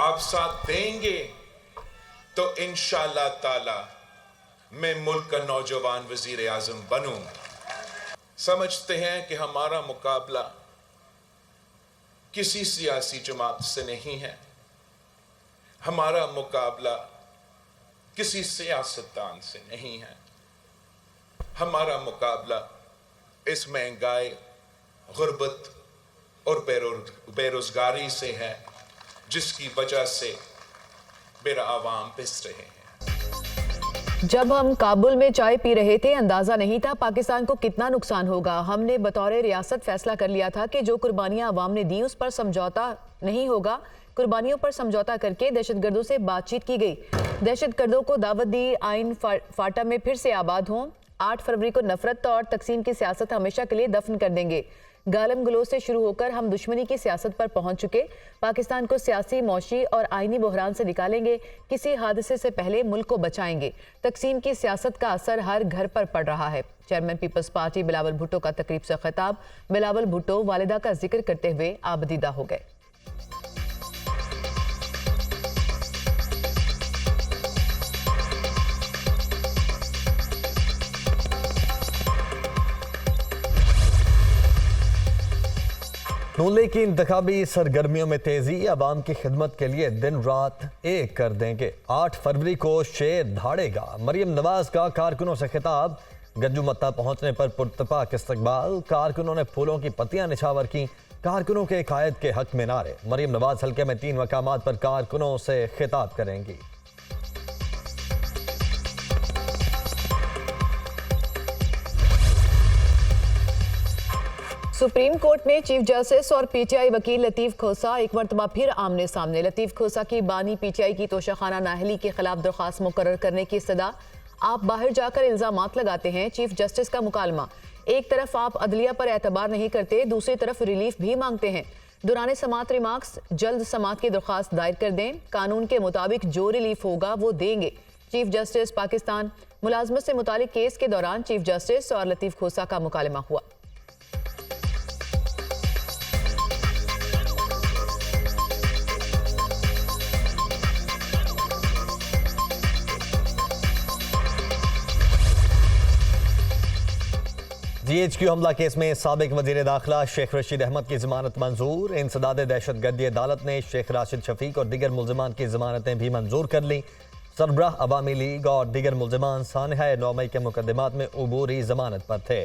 आप साथ देंगे तो इंशाअल्लाह ताला मैं मुल्क का नौजवान वजीर आजम बनूंगा। समझते हैं कि हमारा मुकाबला किसी सियासी जमात से नहीं है, हमारा मुकाबला किसी सियासतदान से नहीं है, हमारा मुकाबला इस महंगाई, गुर्बत और बेरोजगारी से है, जिसकी वजह से मेरा आवाम पिस रहे हैं। जब हम काबुल में चाय पी रहे थे, अंदाजा नहीं था पाकिस्तान को कितना नुकसान होगा। हमने बतौर रियासत फैसला कर लिया था कि जो कुर्बानियां अवाम ने दी उस पर समझौता नहीं होगा। कुर्बानियों पर समझौता करके दहशतगर्दों से बातचीत की गई, दहशतगर्दों को दावत दी आइन फाटा में फिर से आबाद हों। 8 फरवरी को नफरत और तकसीम की सियासत हमेशा के लिए दफन कर देंगे। गालम गलोच से शुरू होकर हम दुश्मनी की सियासत पर पहुंच चुके। पाकिस्तान को सियासी, मौशी और आईनी बहरान से निकालेंगे। किसी हादसे से पहले मुल्क को बचाएंगे। तकसीम की सियासत का असर हर घर पर पड़ रहा है। चेयरमैन पीपल्स पार्टी बिलावल भुट्टो का तकरीब से खिताब। बिलावल भुट्टो वालिदा का जिक्र करते हुए आबदीदा हो गए। नून लीग की इंतखाबी सरगर्मियों में तेजी, अवाम की खिदमत के लिए दिन रात एक कर देंगे। 8 फरवरी को शेर धाड़ेगा। मरियम नवाज का कारकुनों से खिताब। गज्जू मत्ता पहुंचने पर पुरतपाक इस्तकबाल। कारकुनों ने फूलों की पत्तियां निछावर की। कारकुनों के कायद के हक में नारे। मरियम नवाज हल्के में 3 मकामात पर कारकुनों से खिताब करेंगी। सुप्रीम कोर्ट में चीफ जस्टिस और पीटीआई वकील लतीफ खोसा एक मरतबा फिर आमने सामने। लतीफ खोसा की बानी पीटीआई की तोशाखाना नाहली के खिलाफ दरख्वास्त मुकर्रर करने की सदा। आप बाहर जाकर इल्जामात लगाते हैं, चीफ जस्टिस का मुकालमा। एक तरफ आप अदलिया पर एतबार नहीं करते, दूसरी तरफ रिलीफ भी मांगते हैं। दौरान समात रिमार्क्स, जल्द समात की दरख्वास्त दायर कर दें। कानून के मुताबिक जो रिलीफ होगा वो देंगे। चीफ जस्टिस पाकिस्तान मुलाजमत से मुतालिक केस के दौरान चीफ जस्टिस और लतीफ खोसा का मुकालमा हुआ। GHQ हमला केस में साबिक वजीर दाखिला शेख रशीद अहमद की जमानत मंजूर। इंसदाद दहशतगर्दी अदालत ने शेख राशिद शफीक और दीगर मुल्जिमान की जमानतें भी मंजूर कर ली। सरबराह अवामी लीग और दीगर मुल्जिमान सानहा 9 मई के मुकदमात में उबूरी जमानत पर थे।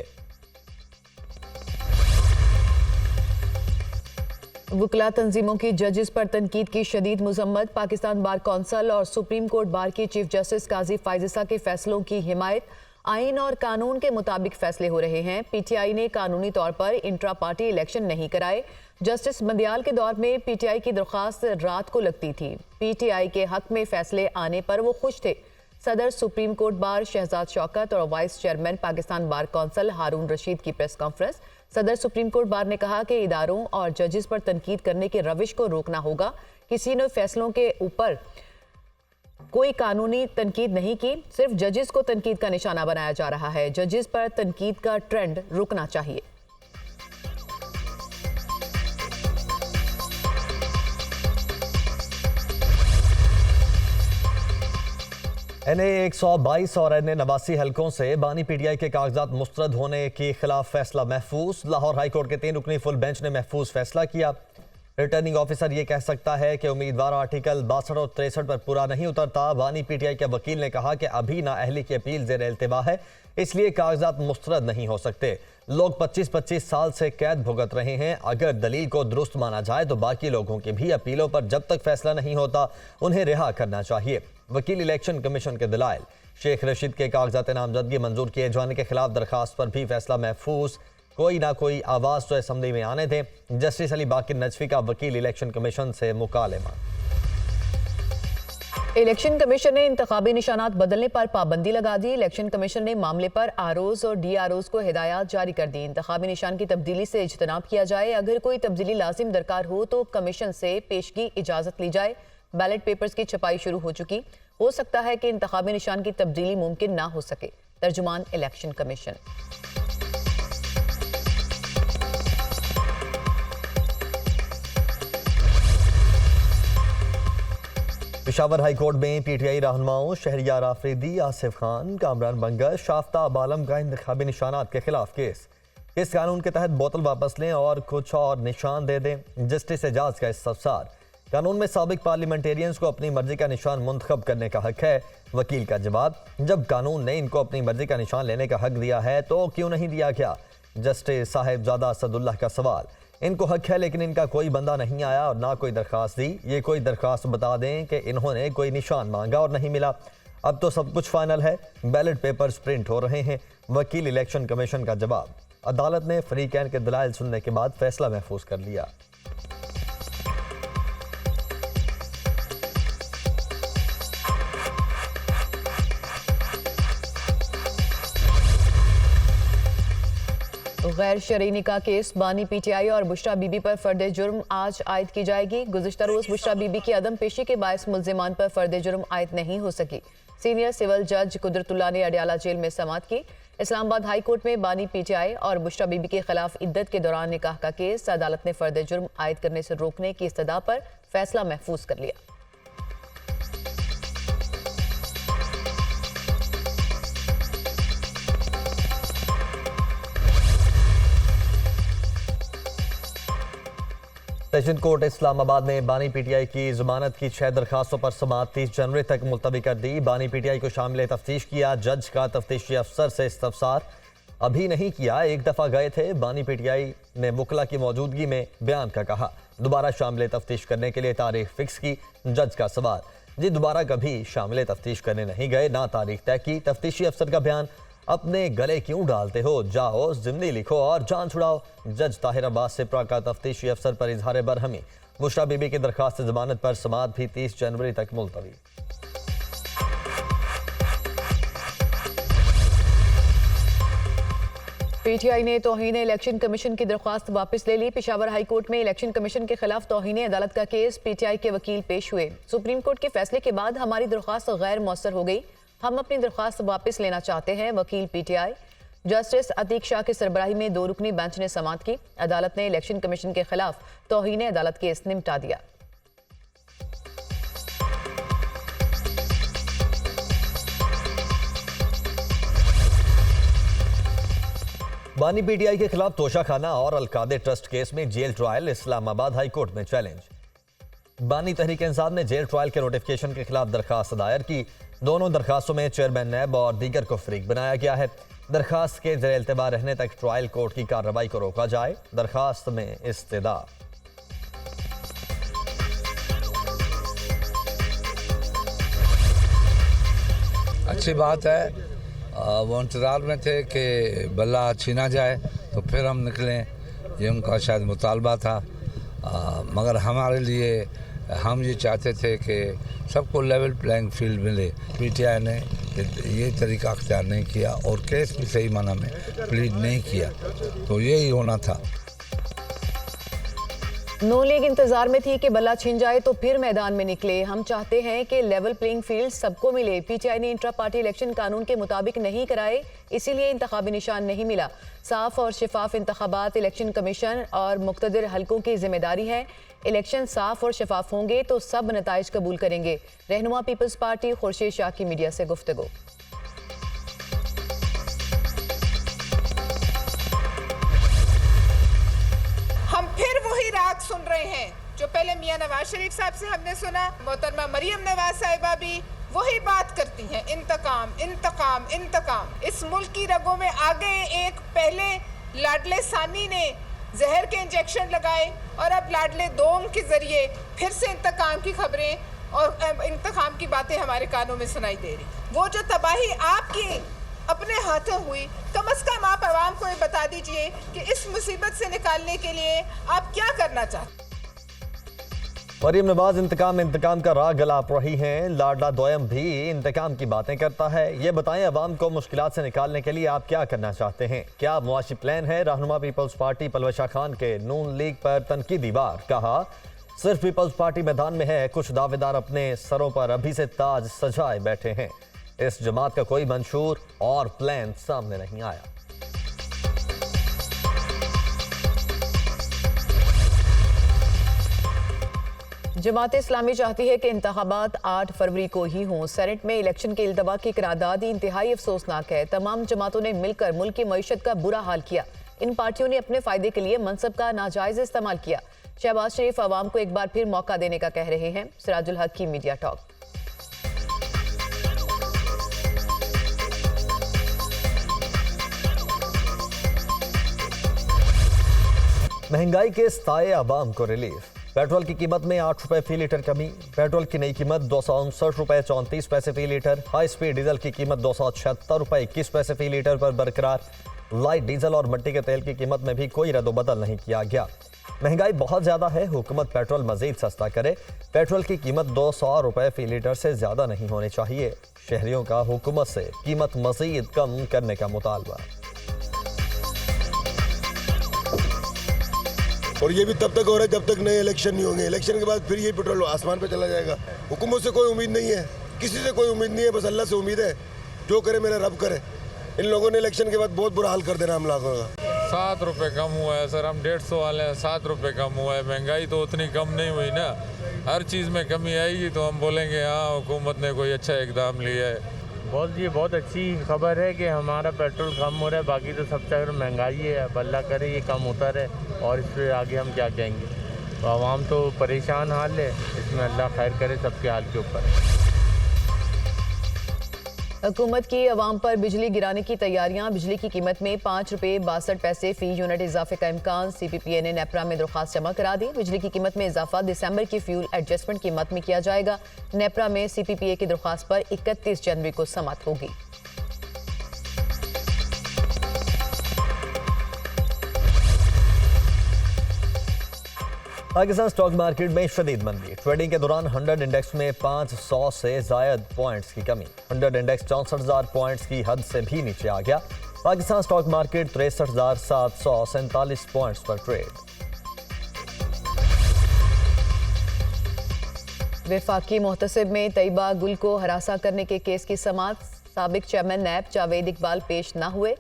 वकला तंजीमों की जजेस पर तनकीद की शदीद मजम्मत। पाकिस्तान बार कौंसिल और सुप्रीम कोर्ट बार की चीफ जस्टिस काजी फायजिसा के फैसलों की हिमायत। आइन और कानून के मुताबिक फैसले हो रहे हैं। पीटीआई ने कानूनी तौर पर इंट्रा पार्टी इलेक्शन नहीं कराए। जस्टिस बंदियाल के दौर में पीटीआई की दरख्वास्त रात को लगती थी। पीटीआई के हक में फैसले आने पर वो खुश थे। सदर supreme court bar Shahzad Shaukat और vice chairman Pakistan bar council Haroon Rashid की प्रेस कॉन्फ्रेंस। सदर सुप्रीम कोर्ट बार ने कहा कि इदारों और जजेस पर तनकीद करने के रविश को रोकना होगा। किसी ने फैसलों के ऊपर कोई कानूनी तनकीद नहीं की, सिर्फ जजेस को तनकीद का निशाना बनाया जा रहा है। जजेस पर तनकीद का ट्रेंड रुकना चाहिए। NA 122 और NA 89 हलकों से बानी पीटीआई के कागजात मुस्तरद होने के खिलाफ फैसला महफूज। लाहौर हाई कोर्ट के 3 रुकनी फुल बेंच ने महफूज फैसला किया। रिटर्निंग ऑफिसर ये कह सकता है कि उम्मीदवार आर्टिकल 62 और 63 पर पूरा नहीं उतरता। बानी पीटीआई के वकील ने कहा कि अभी नाअहली की अपील ज़ेर इल्तिवा है, इसलिए कागजात मुस्तरद नहीं हो सकते। लोग 25-25 साल से कैद भुगत रहे हैं। अगर दलील को दुरुस्त माना जाए तो बाकी लोगों की भी अपीलों पर जब तक फैसला नहीं होता उन्हें रिहा करना चाहिए। वकील इलेक्शन कमीशन के दलाइल। शेख रशीद के कागजात नामजदगी मंजूर किए जाने के खिलाफ दरखास्त पर भी फैसला महफूज। कोई ना कोई आवाज़ तो असम्बली में आने थे। जस्टिस अली बाकिर नजफी का वकील इलेक्शन कमीशन से मुकालमा। इलेक्शन कमीशन ने इंतखाबी निशानात बदलने पर पाबंदी लगा दी। इलेक्शन कमीशन ने मामले पर आरओज और डीआरओज को हिदायत जारी कर दी। इंतखाबी निशान की तब्दीली से इज्तनाब किया जाए। अगर कोई तब्दीली लाजिम दरकार हो तो कमीशन से पेशगी इजाज़त ली जाए। बैलेट पेपर्स की छपाई शुरू हो चुकी। हो सकता है कि इंतखाबी निशान की तब्दीली मुमकिन ना हो सके। तर्जुमान election commission. Peshawar high court में पीटीआई रहनुमाओं शहरियार आफरीदी, आसिफ खान, कामरान बंगर, शाफ्ताब आलम का इंतखाबी निशानात के खिलाफ केस। इस कानून के तहत बोतल वापस लें और कुछ और निशान दे दें। जस्टिस एजाज का इस्तफसार। कानून में साबिक पार्लियामेंटेरियंस को अपनी मर्जी का निशान मुंतखब करने का हक है। वकील का जवाब, जब कानून ने इनको अपनी मर्जी का निशान लेने का हक दिया है तो क्यों नहीं दिया गया। जस्टिस साहिबजादा असदुल्लाह का सवाल, इनको हक है लेकिन इनका कोई बंदा नहीं आया और ना कोई दरख्वास्त दी। ये कोई दरख्वास्त बता दें कि इन्होंने कोई निशान मांगा और नहीं मिला। अब तो सब कुछ फाइनल है, बैलेट पेपर्स प्रिंट हो रहे हैं। वकील इलेक्शन कमीशन का जवाब, अदालत ने फरीकैन के दलाइल सुनने के बाद फैसला महफूज कर लिया। गैर शरई निकाह केस, बानी पीटीआई और बुशरा बीबी पर फर्द जुर्म आज आयद की जाएगी। गुज़िश्ता रोज बुशरा बीबी की अदम पेशी के बायस मुल्जिमान पर फर्द जुर्म आयद नहीं हो सकी। सीनियर सिविल जज कुदरतुल्लाह ने अडियाला जेल में समाअत की। इस्लामाबाद हाई कोर्ट में बानी पीटीआई और बुशरा बीबी के खिलाफ इद्दत के दौरान निकाह का केस अदालत ने फर्द जुर्म आयद करने से रोकने की इस्तदा पर फैसला महफूज कर लिया। सेशन कोर्ट इस्लामाबाद ने बानी पीटीआई की जमानत की 6 दरखास्तों पर समाअत 30 जनवरी तक मुलतवी कर दी। बानी पीटीआई को शामिल तफ्तीश किया। जज का तफ्तीशी अफसर से इस्तफसार अभी नहीं किया। एक दफ़ा गए थे। बानी पीटीआई ने मुकला की मौजूदगी में बयान का कहा। दोबारा शामिल तफ्तीश करने के लिए तारीख फिक्स की। जज का सवाल, जी दोबारा कभी शामिल तफ्तीश करने नहीं गए, ना तारीख तय की। तफ्तीशी अफसर का बयान, अपने गले क्यों डालते हो, जाओ जिम्नी लिखो और जान छुड़ाओ। जज ताहिर अब्बास सिप्रा का तफ्तीशी अफसर पर इजहार बरहमी। बुशरा बीबी की दरखास्त जमानत पर समाअत भी 30 जनवरी तक मुलतवी। पीटीआई ने तौहीन इलेक्शन कमीशन की दरख्वास्त वापस ले ली। पेशावर हाई कोर्ट में इलेक्शन कमीशन के खिलाफ तौहीन अदालत का केस। पीटीआई के वकील पेश हुए। सुप्रीम कोर्ट के फैसले के बाद हमारी दरख्वास्त गैर मौसर हो गई, हम अपनी दरख्वास्त वापस लेना चाहते हैं। वकील पीटीआई। जस्टिस अतीक शाह की सरबराही में 2 रुकनी बेंच ने समाअत की। अदालत ने इलेक्शन कमीशन के खिलाफ तौहीन अदालत केस निपटा दिया। बानी पीटीआई के खिलाफ तोशाखाना और अलकादे ट्रस्ट केस में jail trial. Islamabad high court में चैलेंज। बानी तहरीक इंसाफ ने जेल ट्रायल के नोटिफिकेशन के खिलाफ दरखास्त दायर की। दोनों दरखास्तों में चेयरमैन नैब और दीगर को फरीक बनाया गया है। दरखास्त के ज़ेर इल्तिबा रहने तक ट्रायल कोर्ट की कार्रवाई को रोका जाए। दरखास्त में इस्तदा। अच्छी बात है। वो इंतज़ार में थे कि बल्ला छीना जाए तो फिर हम निकलें, ये उनका शायद मुतालबा था। मगर हमारे लिए हम ये चाहते थे कि सबको लेवल प्लेइंग फील्ड मिले। पीटीआई ने ये तरीका अख्तियार नहीं किया और केस भी सही माना में प्लीड नहीं किया, तो यही होना था। नून लीग इंतजार में थी कि बल्ला छिन जाए तो फिर मैदान में निकले। हम चाहते हैं कि लेवल प्लेइंग फील्ड सबको मिले। पीटीआई ने इंट्रा पार्टी इलेक्शन कानून के मुताबिक नहीं कराए, इसीलिए इंतखाबी निशान नहीं मिला। साफ और शफाफ इंतखाबात इलेक्शन कमीशन और मुख्तदिर हलकों की जिम्मेदारी है। इलेक्शन साफ और शफाफ होंगे तो सब नताइज कबूल करेंगे। रहनुमा पीपल्स पार्टी खुर्शीद शाह की मीडिया से गुफ्तगू। हम फिर वही राग सुन रहे हैं जो पहले मियां नवाज शरीफ साहब से हमने सुना। मोहतरमा मरियम नवाज साहिबा भी वही बात करती हैं, इंतकाम इंतकाम इंतकाम। इस मुल्क की रगों में आगे एक पहले लाडले सानी ने जहर के इंजेक्शन लगाए और अब लाडले दोम के जरिए फिर से इंतकाम की खबरें और इंतकाम की बातें हमारे कानों में सुनाई दे रही। वो जो तबाही आपकी अपने हाथों हुई, कम से कम आप आवाम को ये बता दीजिए कि इस मुसीबत से निकालने के लिए आप क्या करना चाहते हैं। मरियम नवाज इंतकाम का राग गलाप रही हैं। लाडला दोयम भी इंतकाम की बातें करता है। ये बताएं, अवाम को मुश्किलात से निकालने के लिए आप क्या करना चाहते हैं, क्या मुआशी प्लान है। रहनुमा पीपल्स पार्टी पलवशा खान के नून लीग पर तनकीदी वार। कहा, सिर्फ पीपल्स पार्टी मैदान में है, कुछ दावेदार अपने सरों पर अभी से ताज सजाए बैठे हैं। इस जमात का कोई मंशूर और प्लान सामने नहीं आया। जमात इस्लामी चाहती है कि इंतखाबात 8 फरवरी को ही हों। सेनेट में इलेक्शन के इल्तवा की करारदाद इंतहाई अफसोसनाक है। तमाम जमातों ने मिलकर मुल्क की मईशत का बुरा हाल किया। इन पार्टियों ने अपने फायदे के लिए मनसब का नाजायज इस्तेमाल किया। शहबाज शरीफ अवाम को एक बार फिर मौका देने का कह रहे हैं। सिराजुल हक की मीडिया टॉक। महंगाई के साए आवाम को रिलीफ। पेट्रोल की कीमत में 8 रुपए फी लीटर कमी। पेट्रोल की नई कीमत 259 रुपए 34 पैसे फी लीटर। हाई स्पीड डीजल की कीमत 276 रुपए 21 पैसे फी लीटर पर बरकरार। लाइट डीजल और मिट्टी के तेल की कीमत में भी कोई रद्दोबदल नहीं किया गया। महंगाई बहुत ज्यादा है, हुकूमत पेट्रोल मजीद सस्ता करे। पेट्रोल की कीमत 200 रुपए फी लीटर से ज्यादा नहीं होनी चाहिए। शहरियों का हुकूमत से कीमत मजीद कम करने का मुतालबा। और ये भी तब तक हो रहा है जब तक नए इलेक्शन नहीं होंगे। इलेक्शन के बाद फिर ये पेट्रोल आसमान पे चला जाएगा। हुकूमत से कोई उम्मीद नहीं है, किसी से कोई उम्मीद नहीं है, बस अल्लाह से उम्मीद है। जो करे मेरा रब करे। इन लोगों ने इलेक्शन के बाद बहुत बुरा हाल कर देना हम लोगों का। 7 रुपये कम हुआ है सर, हम 150 वाले हैं, 7 रुपये कम हुआ है। महंगाई तो उतनी कम नहीं हुई ना। हर चीज़ में कमी आएगी तो हम बोलेंगे हाँ हुकूमत ने कोई अच्छा इकदाम लिया है। बहुत अच्छी खबर है कि हमारा पेट्रोल कम हो रहा है। बाकी तो सबसे अगर महंगाई है, अब अल्लाह करे ये कम होता रहे और इस पर आगे हम क्या कहेंगे। तो आवाम तो परेशान हाल है, इसमें अल्लाह खैर करे सबके हाल के ऊपर। हुकूमत की अवाम पर बिजली गिराने की तैयारियां। बिजली की कीमत में 5 रुपये 62 पैसे फी यूनिट इजाफे का इम्कान। CPPA ने नेपरा में दरख्वास्त जमा करा दी। बिजली की कीमत में इजाफा दिसंबर की फ्यूल एडजस्टमेंट की मद में किया जाएगा। नेपरा में CPPA की दरख्वास्त पर 31 जनवरी को समाअत होगी। पाकिस्तान स्टॉक मार्केट में शदीद मंदी। ट्रेडिंग के दौरान 100 इंडेक्स में 500 से जायद पॉइंट्स की कमी। 100 इंडेक्स 64,000 पॉइंट्स की हद से भी नीचे आ गया। पाकिस्तान स्टॉक मार्केट 63,747 पॉइंट्स पर ट्रेड। वफाकी मोहतसिब में तैयबा गुल को हरासा करने के केस की समाअत। साबिक चेयरमैन नैब जावेद इकबाल पेश न हुए।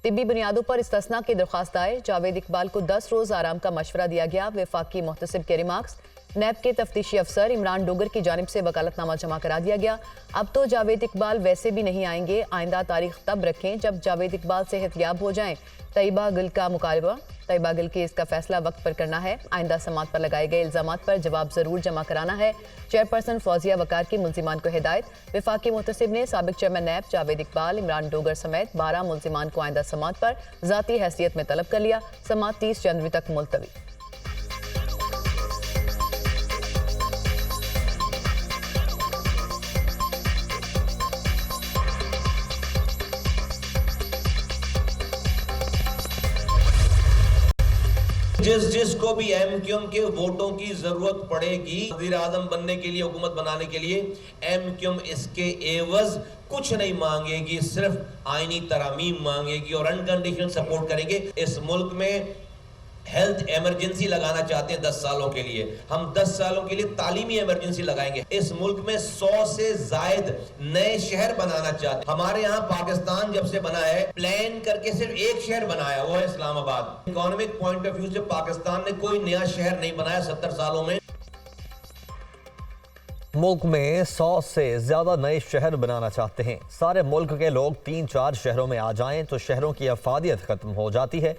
तिब्बी बुनियादों पर इस्तिस्ना की दरख्वास्त आए। जावेद इकबाल को 10 रोज आराम का मशवरा दिया गया। वफाकी मोहतसिब के रिमार्क्स। नैब के तफ्तीशी अफसर इमरान डोगर की जानिब से वकालतनामा जमा करा दिया गया। अब तो जावेद इकबाल वैसे भी नहीं आएंगे। आइंदा तारीख तब रखें जब जावेद इकबाल सेहतयाब हो जाएं। तैयबा गिल का मुकाबला। तैयबा गिल केस का फैसला वक्त पर करना है। आइंदा समाअत पर लगाए गए इल्जामात पर जवाब जरूर जमा कराना है। चेयरपर्सन फौजिया वकार की मुल्जिमान को हिदायत। वफाकी मुहतसिब ने साबिक चेयरमैन नैब जावेद इकबाल, इमरान डोगर समेत 12 मुल्जिमान को आइंदा समाअत पर ज़ाती हैसियत में तलब कर लिया। समाअत 30 जनवरी तक मुलतवी। जिसको भी MQM के वोटों की जरूरत पड़ेगी वज़ीर आज़म बनने के लिए, हुकूमत बनाने के लिए, MQM इसके एवज कुछ नहीं मांगेगी, सिर्फ आईनी तरामीम मांगेगी और अनकंडीशनल सपोर्ट करेंगे। इस मुल्क में हेल्थ इमरजेंसी लगाना चाहते हैं 10 सालों के लिए। हम 10 सालों के लिए तालीमी इमरजेंसी लगाएंगे। इस मुल्क में 100 से जायद नए शहर बनाना चाहते हैं। हमारे यहाँ पाकिस्तान जब से बना है प्लान करके सिर्फ एक शहर बनाया, वो है Islamabad. Economic point of view से पाकिस्तान ने कोई नया शहर नहीं बनाया 70 सालों में। मुल्क में 100 से ज्यादा नए शहर बनाना चाहते हैं। सारे मुल्क के लोग 3-4 शहरों में आ जाएं तो शहरों की अफादियत खत्म हो जाती है।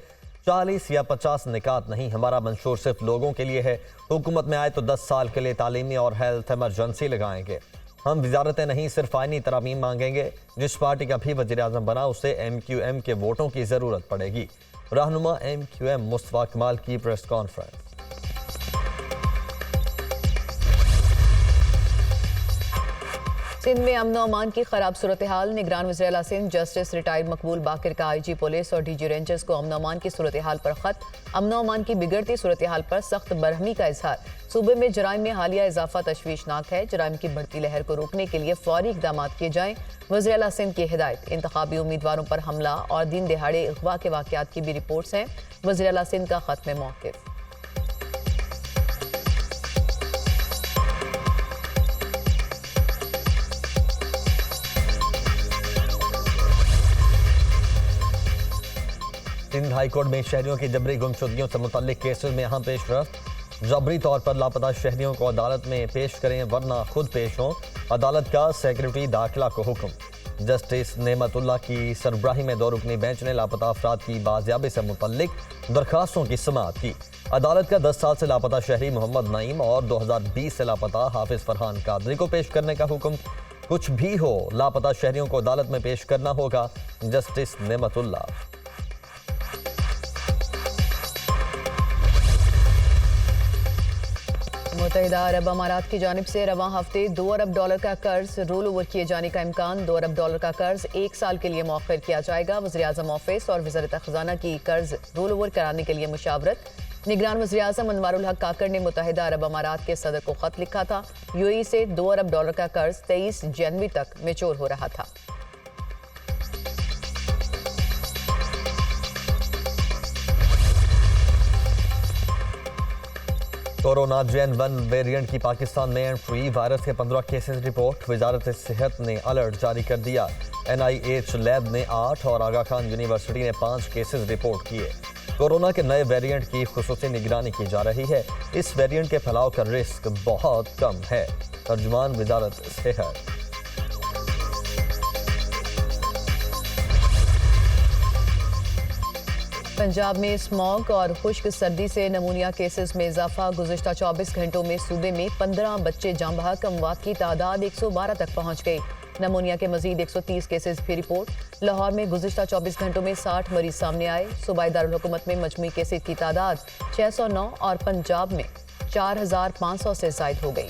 40 या 50 निकात नहीं, हमारा मंशूर सिर्फ लोगों के लिए है। हुकूमत में आए तो 10 साल के लिए तालीमी और हेल्थ इमरजेंसी लगाएंगे। हम वजारतें नहीं, सिर्फ आईनी तरामीम मांगेंगे। जिस पार्टी का भी वज़ीर आज़म बना उसे MQM के वोटों की ज़रूरत पड़ेगी। रहनुमा MQM मुस्तफा कमाल की प्रेस कॉन्फ्रेंस। सिंध में अमन अमान की खराब सूरत हाल। निगरान वज़ीर आला सिंध जस्टिस रिटायर्ड मकबूल बाकिर का IG पुलिस और DG रेंजर्स को अमन अमान की सूरत हाल पर खत। अमन अमान की बिगड़ती सूरत हाल पर सख्त बरहमी का इजहार। सूबे में जराइम में हालिया इजाफा तशवीशनाक है। जराइम की बढ़ती लहर को रोकने के लिए फौरी इकदाम किए जाएं। वज़ीर आला सिंध की हिदायत। इंतखाबी उम्मीदवारों पर हमला और दिन दिहाड़े अगवा के वाक़यात की भी रिपोर्ट्स हैं। वज़ीर आला सिंध का खत में मौक़िफ़। सिंध हाई कोर्ट में शहरियों की जबरी गुमशुदगियों से मुतल्लिक केसेस में अहम पेशरफ्त। जबरी तौर पर लापता शहरियों को अदालत में पेश करें वरना खुद पेश हों, अदालत का सेक्रेटरी दाखिला को हुक्म। जस्टिस नेमतुल्लाह की सरबराही में 2 रुकनी बेंच ने लापता अफराद की बाजियाबी से मुतल्लिक दरखास्तों की समाअत की। अदालत का 10 साल से लापता शहरी मोहम्मद नईम और 2020 से लापता हाफिज फरहान कादरी को पेश करने का हुक्म। कुछ भी हो, लापता शहरियों को अदालत में पेश करना होगा। जस्टिस नेमतुल्लाह। मुत्तहिदा अरब अमारात की जानिब से रवां हफ्ते $2 अरब का कर्ज रोल ओवर किए जाने का इम्कान। $2 अरब का कर्ज 1 साल के लिए मौखर किया जाएगा। वज़ीर-ए-आज़म ऑफिस और वज़ारत खजाना की कर्ज रोल ओवर कराने के लिए मुशावरत। निगरान वज़ीर-ए-आज़म अनवारुल हक काकड़ ने मुत्तहिदा अरब अमारात के सदर को खत लिखा था। यूएई से $2 अरब का कर्ज 23 जनवरी तक मैच्योर हो रहा था। कोरोना जेन 1 वेरिएंट की पाकिस्तान में एंट्री। वायरस के 15 केसेस रिपोर्ट। वजारत सेहत ने अलर्ट जारी कर दिया। NIH लैब ने 8 और आगा खान यूनिवर्सिटी ने 5 केसेस रिपोर्ट किए। कोरोना के नए वेरिएंट की खुसूसी निगरानी की जा रही है। इस वेरिएंट के फैलाव का रिस्क बहुत कम है। तर्जुमान वजारत सेहत। पंजाब में स्मॉग और खुश्क सर्दी से नमूनिया केसेस में इजाफा। गुज़िश्ता 24 घंटों में सूबे में 15 बच्चे जाँ बहक। अमवात की तादाद 112 तक पहुंच गई। नमूनिया के मजीद 130 केसेस भी रिपोर्ट। लाहौर में गुज़िश्ता 24 घंटों में 60 मरीज सामने आए। सूबाई दारुल हुकूमत में मजमूई केसेस की तादाद 609 और पंजाब में 4500 से जायद हो गई।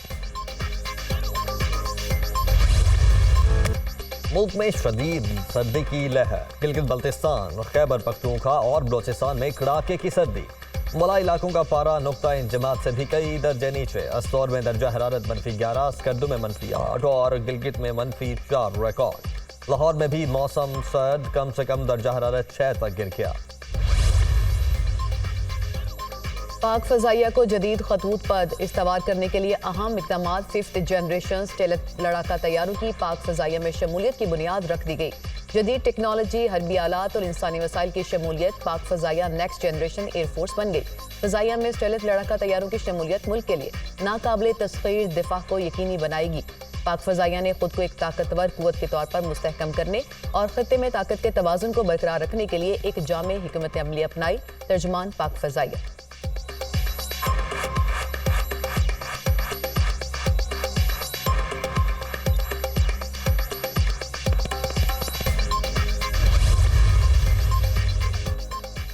मुल्क में शदीद सर्दी की लहर। गिलगित बल्तिस्तान, खैबर पख्तूनख्वा और बलोचिस्तान में कड़ाके की सर्दी। मला इलाकों का पारा नुक्ता इंजमात से भी कई दर्जे नीचे। अस्तौर में दर्जा हरारत -11, स्कर्दू में -8 और गिलगित में -4 रिकॉर्ड। लाहौर में भी मौसम सर्द, कम से कम दर्जा हरारत 6 तक गिर गया। पाक फजाइया को जदीद खतूत पर इस्तवार करने के लिए अहम इक़दाम। 5th जनरेशन स्टेलथ लड़ाका तैयारों की पाक फजाइया में शमूलियत की बुनियाद रख दी गई। जदीद टेक्नोलॉजी, हरबी आलात और इंसानी वसाइल की शमूलियत। पाक फजाइया नेक्स्ट जनरेशन एयरफोर्स बन गई। फजाइया में स्टेलथ लड़ाका तैयारों की शमूलियत मुल्क के लिए नाकाबिले तस्खीर दिफा को यकीनी बनाएगी। पाक फजाइया ने खुद को एक ताकतवर कुव्वत के तौर पर मुस्तहकम करने और खत्ते में ताकत के तवाज़ुन को बरकरार रखने के लिए एक जामे हिकमत अमली अपनाई। तर्जुमान पाक फजाइया।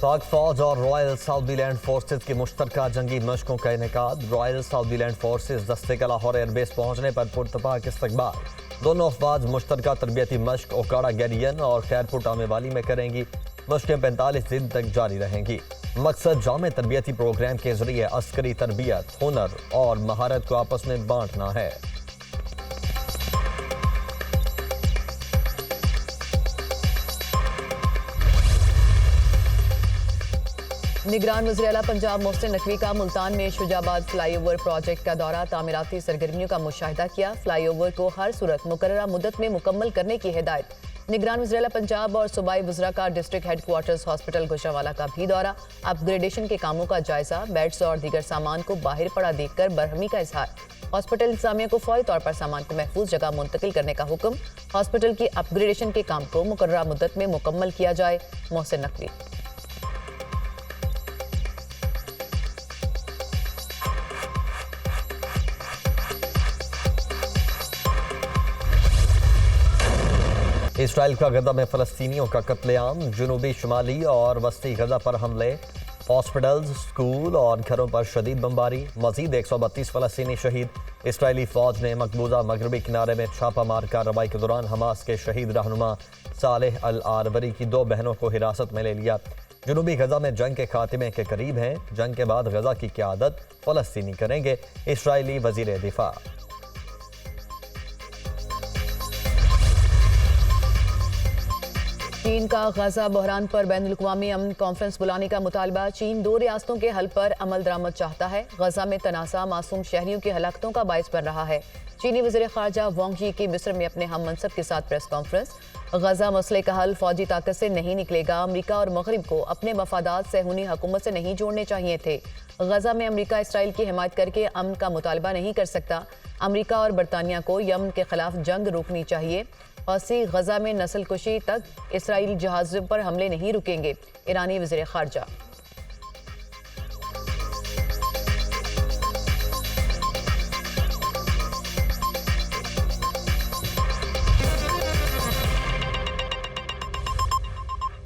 पाक फौज और रॉयल साउदी लैंड फोर्सेज की मुश्तरका जंगी मशकों का इनेकाद। रॉयल साउदी लैंड फोर्सेज दस्ते का लाहौर एयरबेस पहुंचने पर पुरतपाक इस्तकबाल। दोनों अफवाज मुश्तरका तरबियती मश्क ओकाड़ा गैरियन और खैरपुर टामेवाली में करेंगी। मशकें 45 दिन तक जारी रहेंगी। मकसद जामे तरबियती प्रोग्राम के जरिए अस्करी तरबियत, हुनर और महारत को आपस में बांटना है। निगरान वज़ीर-ए-आला पंजाब मोहसिन नकवी का मुल्तान में शुजाबाद फ्लाईओवर प्रोजेक्ट का दौरा। तामीराती सरगर्मियों का मुशाहिदा किया। फ्लाईओवर को हर सूरत मुकर्ररा मुद्दत में मुकम्मल करने की हिदायत। निगरान वज़ीर-ए-आला पंजाब और सूबाई वज़रा का डिस्ट्रिक्ट हेडक्वार्टर्स हॉस्पिटल गुजरांवाला का भी दौरा। अपग्रेडेशन के कामों का जायजा। बेड्स और दीगर सामान को बाहर पड़ा देखकर बरहमी का इजहार। हॉस्पिटल इंतजामिया को फौरी तौर पर सामान को महफूज जगह मुंतकिल करने का हुक्म। हॉस्पिटल की अपग्रेडेशन के काम को मुकर्ररा मुद्दत में मुकम्मल किया जाए। मोहसिन नकवी। इसराइल का गजा में फलस्तीनियों का कत्लेआम। जुनूबी, शुमाली और वस्ती गजा पर हमले। हॉस्पिटल्स, स्कूल और घरों पर शदीद बमबारी। मजीद 132 फलस्तीनी शहीद। इसराइली फौज ने मकबूजा मगरबी किनारे में छापा मार कार्रवाई के दौरान हमास के शहीद रहनुमा सालेह अल आरवरी की 2 बहनों को हिरासत में ले लिया। जुनूबी गजा में जंग के खात्मे के करीब हैं। जंग के बाद गजा की क़यादत फलस्तीनी करेंगे। इसराइली वजीर दिफा। चीन का गजा बहरान पर बैनुल-अक़वामी अमन कॉन्फ्रेंस बुलाने का मुतालबा। चीन 2 रियासतों के हल पर अमल दरामद चाहता है। गजा में तनाज़ा मासूम शहरियों की हलाकतों का बाइस बन रहा है। चीनी वज़ीर ख़ारजा वांग यी की मिस्र में अपने हम मनसब के साथ प्रेस कॉन्फ्रेंस। गजा मसले का हल फौजी ताकत से नहीं निकलेगा। अमेरिका और मगरिब को अपने मफादात सहूनी हुकूमत से नहीं जोड़ने चाहिए थे। गजा में अमेरिका इसराइल की हिमायत करके अमन का मुतालबा नहीं कर सकता। अमेरिका और बरतानिया को यमन के खिलाफ जंग रोकनी चाहिए। औसी गजा में नस्ल कुशी तक इसराइली जहाज़ों पर हमले नहीं रुकेंगे। ईरानी वज़ीर ख़ारजा